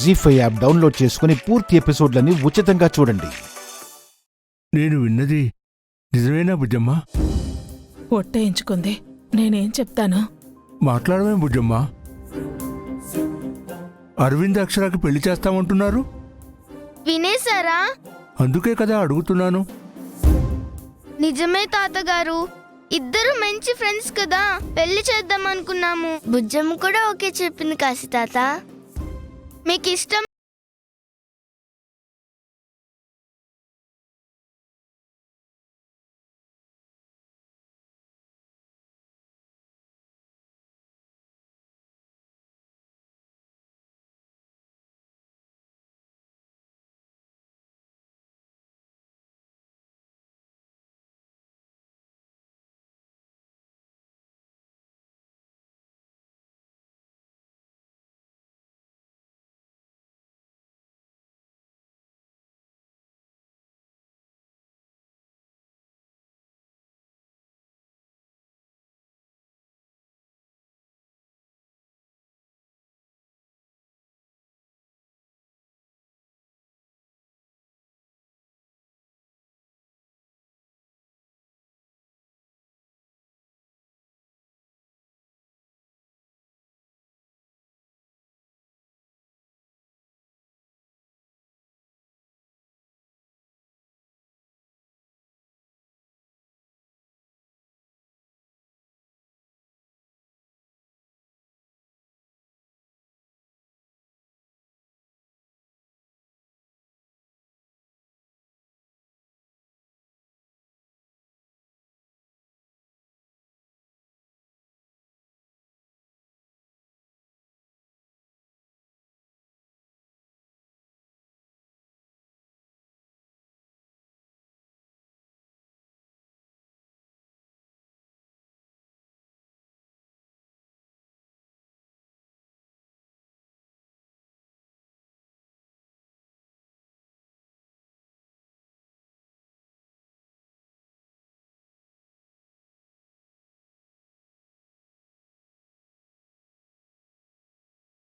జీ5 app download చేసుకుని పూర్తి ఎపిసోడ్లని ఉచితంగా చూడండి. నేను విన్నది నిజమేనా బుజ్జమ్మ? ఒట్టేయించుకుంది. నేనేం చెప్తాను? మాట్లాడమే బుజ్జమ్మ. అరవింద్ అక్షరాకి పెళ్లి చేస్తామంటున్నారు. వినేశారా? అందుకే కదా అడుగుతున్నాను. నిజమే తాతగారు, ఇద్దరు మంచి ఫ్రెండ్స్ కదా, పెళ్లి చేద్దాం అనుకున్నాము. బుజ్జమ్మ కూడా ఓకే చెప్పింది కాశీ తాత. మీకు ఇష్టం?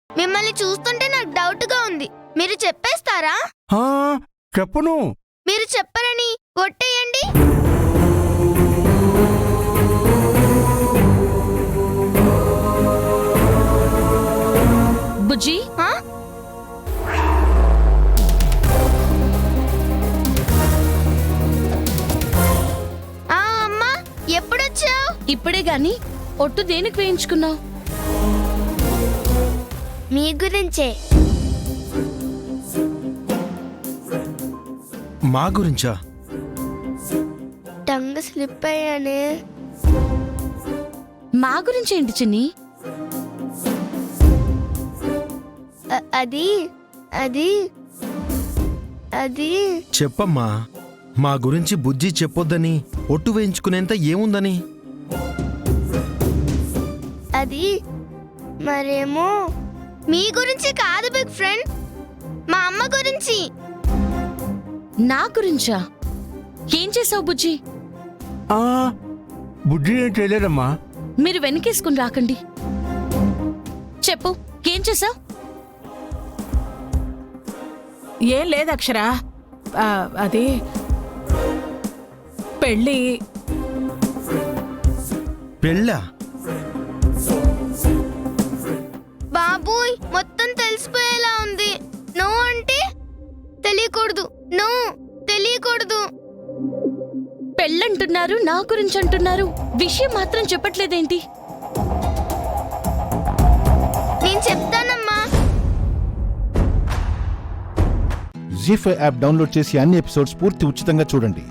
మిమ్మల్ని చూస్తుంటే నాకు డౌట్ గా ఉంది. మీరు చెప్పేస్తారా? చెప్పను. మీరు చెప్పరని ఒట్టేయండి. బుజ్జి, అమ్మా ఎప్పుడొచ్చావు? ఇప్పుడే గాని ఒట్టు దేనికి వేయించుకున్నావు? మీ గురించే. మా గురించా? టంగ్ స్లిప్ అయ్యానే. మా గురించి ఏంటి చిన్ని? అది అది అది చెప్పమ్మా. మా గురించి బుజ్జి చెప్పొద్దని ఒట్టు వేయించుకునేంత ఏముందని? అది మరేమో మీ గురించి కాదు బిగ్ ఫ్రెండ్, మా అమ్మ గురించి. నా గురించా? ఏం చేసావు బుజ్జి? బుజ్జి ఏం చేయలేదమ్మా. మీరు వెనకేసుకుని రాకండి. చెప్పు, ఏం చేసావు? ఏం లేదు అక్షరా, అది పెళ్ళి. పెళ్ళా? బాబోయ్, మొత్తం తెలిసిపోయేలా ఉంది. నో అంటే తెలియకూడదు. నో, తెలియకూడదు. పెళ్ళంటున్నారు, నా గురించి అంటున్నారు, విషయం మాత్రం చెప్పట్లేదేంటి? నేను చెప్తానమ్మా. జీ5 యాప్ డౌన్లోడ్ చేసి అన్ని ఎపిసోడ్స్ పూర్తి ఉచితంగా చూడండి.